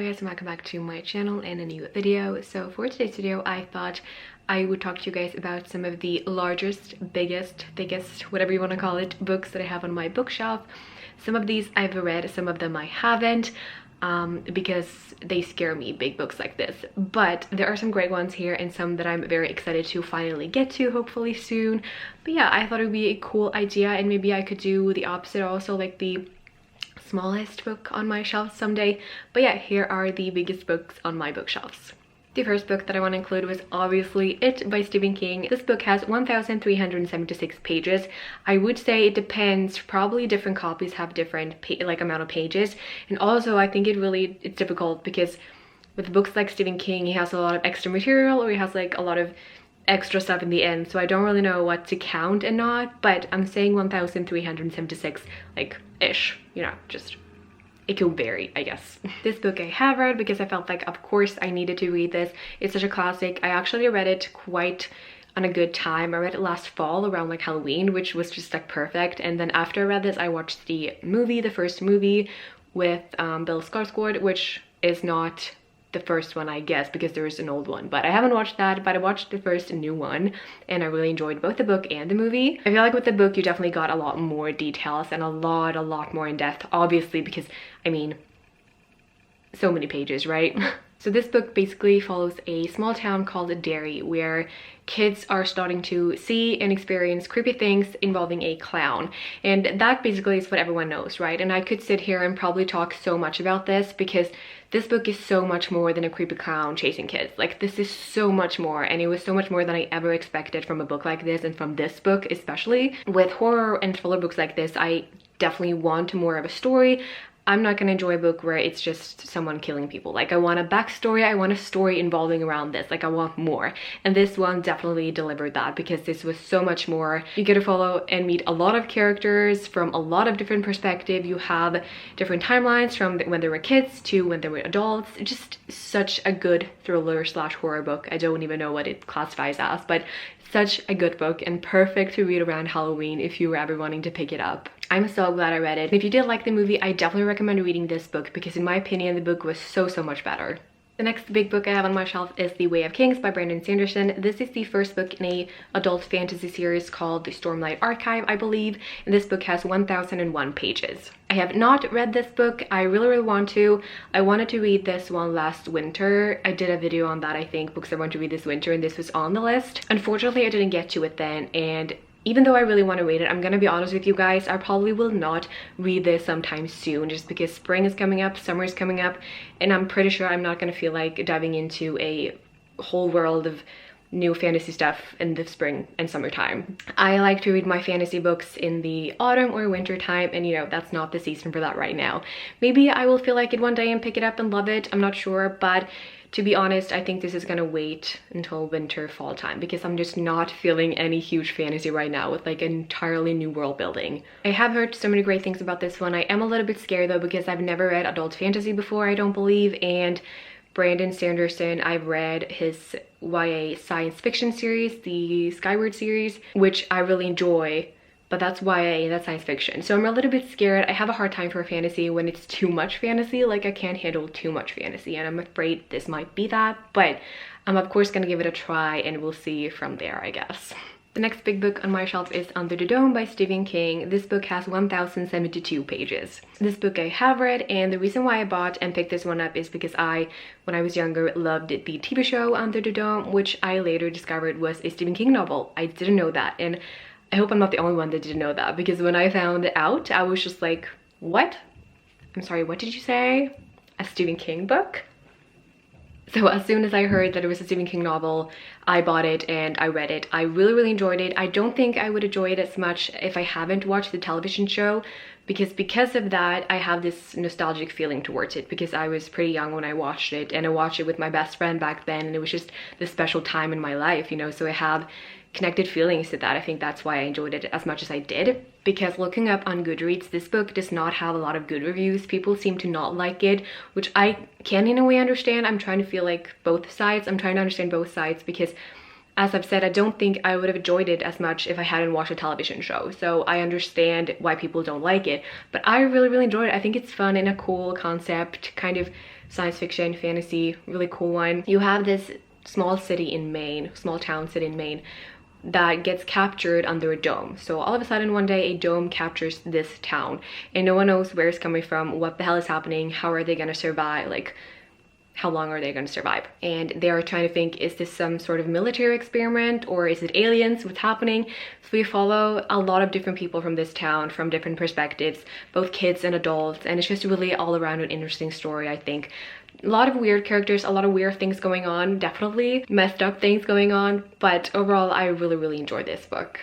guys, and welcome back to my channel and a new video. So for today's video, I thought I would talk to you guys about some of the largest, biggest, thickest, whatever you want to call it, books that I have on my bookshelf. Some of these I've read, some of them I haven't, because they scare me, big books like this. But there are some great ones here and some that I'm very excited to finally get to, hopefully soon. But yeah, I thought it would be a cool idea, and maybe I could do the opposite also, like the smallest book on my shelf someday. But yeah, here are the biggest books on my bookshelves. The first book that I want to include was obviously It by Stephen King. This book has 1,376 pages. I would say it depends, probably different copies have different amount of pages. And also I think it's difficult because with books like Stephen King, he has a lot of extra material, or he has like a lot of extra stuff in the end, so I don't really know what to count and not, but I'm saying 1,376 like ish, you know, just it could vary, I guess. This book I have read because I felt like of course I needed to read this. It's such a classic. I actually read it quite on a good time. I read it last fall around like Halloween, which was just like perfect. And then after I read this, I watched the first movie with Bill Skarsgård, which is not the first one, I guess, because there is an old one, but I haven't watched that. But I watched the first new one and I really enjoyed both the book and the movie. I feel like with the book you definitely got a lot more details and a lot more in depth, obviously, because I mean, so many pages, right? So this book basically follows a small town called Derry, where kids are starting to see and experience creepy things involving a clown. And that basically is what everyone knows, right? And I could sit here and probably talk so much about this because this book is so much more than a creepy clown chasing kids. Like, this is so much more, and it was so much more than I ever expected from a book like this, and from this book especially. With horror and thriller books like this, I definitely want more of a story. I'm not gonna enjoy a book where it's just someone killing people. Like, I want a backstory, I want a story involving around this, like I want more. And this one definitely delivered that, because this was so much more. You get to follow and meet a lot of characters from a lot of different perspectives. You have different timelines from when they were kids to when they were adults. Just such a good thriller slash horror book. I don't even know what it classifies as, but such a good book and perfect to read around Halloween if you were ever wanting to pick it up. I'm so glad I read it. And if you did like the movie, I definitely recommend reading this book because in my opinion, the book was so much better. The next big book I have on my shelf is The Way of Kings by Sanderson. This is the first book in a adult fantasy series called The Stormlight Archive, I believe, and this book has 1,001 pages. I have not read this book. I really want to. I wanted to read this one last winter. I did a video on that, I think, books I want to read this winter, and this was on the list. Unfortunately, I didn't get to it then, and even though I really want to read it, I'm gonna be honest with you guys, I probably will not read this sometime soon, just because spring is coming up, summer is coming up, and I'm pretty sure I'm not gonna feel like diving into a whole world of new fantasy stuff in the spring and summertime. I like to read my fantasy books in the autumn or winter time, and you know, that's not the season for that right now. Maybe I will feel like it one day and pick it up and love it, I'm not sure, but to be honest, I think this is gonna wait until winter, fall time, because I'm just not feeling any huge fantasy right now with like an entirely new world building. I have heard so many great things about this one. I am a little bit scared though, because I've never read adult fantasy before, I don't believe, and Sanderson, I've read his YA science fiction series, the Skyward series, which I really enjoy, but that's YA, that's science fiction. So I'm a little bit scared. I have a hard time for fantasy when it's too much fantasy. Like, I can't handle too much fantasy, and I'm afraid this might be that, but I'm of course gonna give it a try and we'll see from there, I guess. The next big book on my shelf is Under the Dome by Stephen King. This book has 1,072 pages. This book I have read, and the reason why I bought and picked this one up is because when I was younger, loved the TV show Under the Dome, which I later discovered was a Stephen King novel. I didn't know that, and I hope I'm not the only one that didn't know that, because when I found it out, I was just like, what? I'm sorry, what did you say? A Stephen King book? So as soon as I heard that it was a Stephen King novel, I bought it and I read it. I really enjoyed it. I don't think I would enjoy it as much if I haven't watched the television show, because of that, I have this nostalgic feeling towards it, because I was pretty young when I watched it, and I watched it with my best friend back then, and it was just this special time in my life, you know, so I have connected feelings to that. I think that's why I enjoyed it as much as I did, because looking up on Goodreads, this book does not have a lot of good reviews. People seem to not like it, which I can in a way understand. I'm trying to feel like both sides. I'm trying to understand both sides, because as I've said, I don't think I would have enjoyed it as much if I hadn't watched a television show. So I understand why people don't like it, but I really enjoyed it. I think it's fun and a cool concept, kind of science fiction, fantasy, really cool one. You have this small city in Maine, small town city in Maine, that gets captured under a dome. So all of a sudden one day a dome captures this town and no one knows where it's coming from, what the hell is happening, how are they gonna survive, like how long are they going to survive? And they are trying to think, is this some sort of military experiment or is it aliens? What's happening? So we follow a lot of different people from this town from different perspectives, both kids and adults, and it's just really all around an interesting story, I think. A lot of weird characters, a lot of weird things going on, definitely messed up things going on, but overall I really enjoyed this book.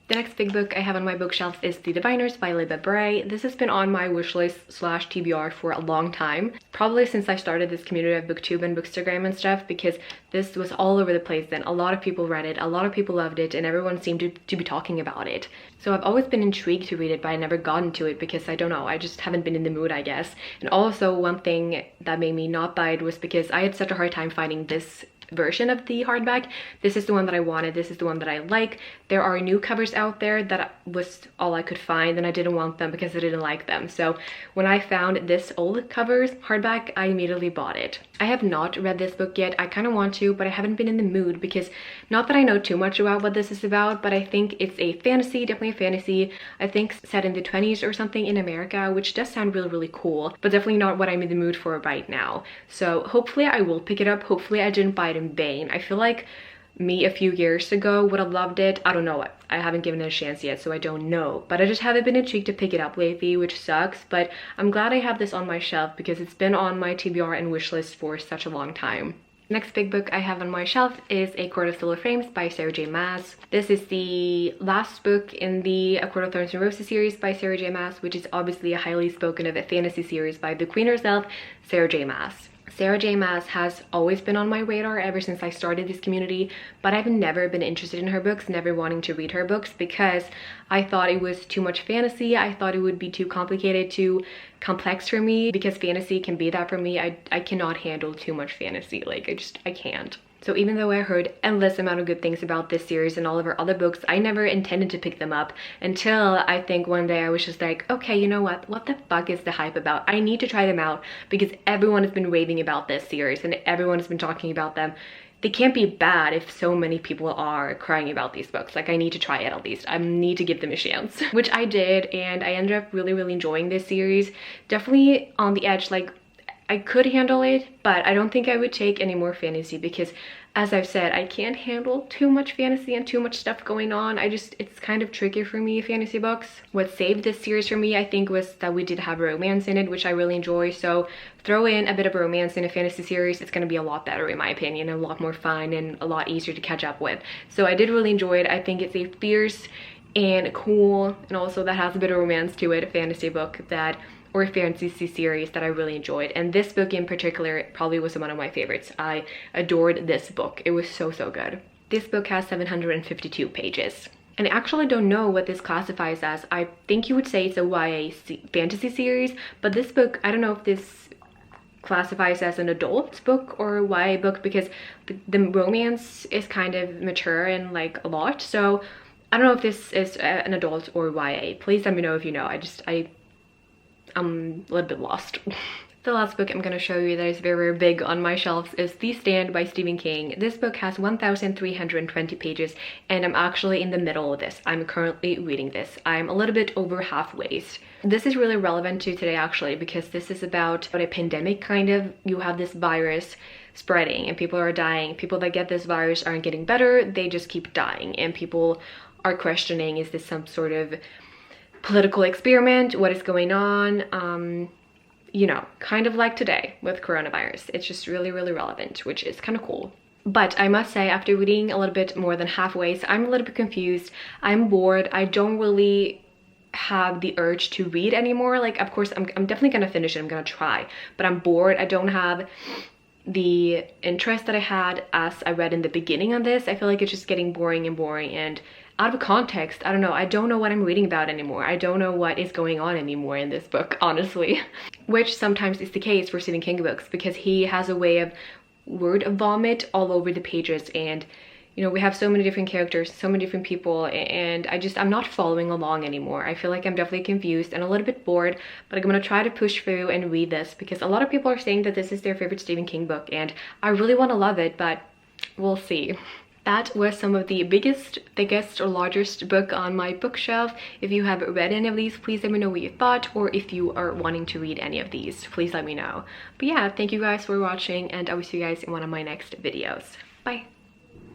The next big book I have on my bookshelf is The Diviners by Libba Bray. This has been on my wishlist / TBR for a long time. Probably since I started this community of booktube and bookstagram and stuff, because this was all over the place then. A lot of people read it, a lot of people loved it, and everyone seemed to be talking about it. So I've always been intrigued to read it, but I never gotten to it because I don't know, I just haven't been in the mood, I guess. And also one thing that made me not buy it was because I had such a hard time finding this version of the hardback. This is the one that I wanted, this is the one that I like. There are new covers out there that was all I could find, and I didn't want them because I didn't like them. So when I found this old covers hardback, I immediately bought it. I have not read this book yet. I kind of want to, but I haven't been in the mood because, not that I know too much about what this is about, but I think it's a fantasy, definitely a fantasy, I think set in the 20s or something in America, which does sound really cool, but definitely not what I'm in the mood for right now. So hopefully I will pick it up. Hopefully I didn't buy it in vain. I feel like me a few years ago would have loved it. I don't know, I haven't given it a chance yet, so I don't know, but I just haven't been intrigued to pick it up lately, which sucks. But I'm glad I have this on my shelf because it's been on my TBR and wish list for such a long time. Next big book I have on my shelf is A Court of Silver Frames by Sarah J Maas. This is the last book in the A Court of Thorns and Roses series by Sarah J Maas, which is obviously a highly spoken of a fantasy series by the queen herself, Sarah J Maas. Sarah J Maas has always been on my radar ever since I started this community, but I've never been interested in her books, never wanting to read her books because I thought it was too much fantasy. I thought it would be too complicated, too complex for me, because fantasy can be that for me. I cannot handle too much fantasy, like I can't. So even though I heard endless amount of good things about this series and all of her other books, I never intended to pick them up until I think one day I was just like, okay, you know what the fuck is the hype about? I need to try them out because everyone has been raving about this series and everyone has been talking about them. They can't be bad if so many people are crying about these books. Like, I need to try it at least. I need to give them a chance, which I did, and I ended up really enjoying this series. Definitely on the edge, like, I could handle it, but I don't think I would take any more fantasy because, as I've said, I can't handle too much fantasy and too much stuff going on. It's kind of tricky for me, fantasy books. What saved this series for me, I think, was that we did have romance in it, which I really enjoy. So throw in a bit of romance in a fantasy series, it's gonna be a lot better in my opinion, a lot more fun and a lot easier to catch up with. So I did really enjoy it. I think it's a fierce and cool, and also that has a bit of romance to it, a fantasy book that, or a fantasy series that I really enjoyed. And this book in particular probably was one of my favorites. I adored this book. It was so good. This book has 752 pages. And I actually don't know what this classifies as. I think you would say it's a YA fantasy series, but this book, I don't know if this classifies as an adult book or YA book because the romance is kind of mature and like a lot. So I don't know if this is an adult or YA. Please let me know if you know. I'm a little bit lost. The last book I'm going to show you that is very big on my shelves is The Stand by Stephen King. This book has 1,320 pages and I'm actually in the middle of this. I'm currently reading this. I'm a little bit over halfway. This is really relevant to today actually because this is about a pandemic kind of. You have this virus spreading and people are dying. People that get this virus aren't getting better, they just keep dying, and people are questioning, is this some sort of political experiment? What is going on? You know, kind of like today with coronavirus. It's just really relevant, which is kind of cool. But I must say, after reading a little bit more than halfway, I'm a little bit confused. I'm bored. I don't really have the urge to read anymore. Like, of course, I'm definitely gonna finish it. I'm gonna try, but I'm bored. I don't have the interest that I had as I read in the beginning of this. I feel like it's just getting boring and out of context. I don't know. I don't know what I'm reading about anymore. I don't know what is going on anymore in this book, honestly. Which sometimes is the case for Stephen King books because he has a way of word vomit all over the pages, and you know, we have so many different characters, so many different people, and I'm not following along anymore. I feel like I'm definitely confused and a little bit bored, but I'm gonna try to push through and read this because a lot of people are saying that this is their favorite Stephen King book, and I really want to love it, but we'll see. That was some of the biggest, thickest, or largest book on my bookshelf. If you have read any of these, please let me know what you thought, or if you are wanting to read any of these, please let me know. But yeah, thank you guys for watching, and I will see you guys in one of my next videos. Bye!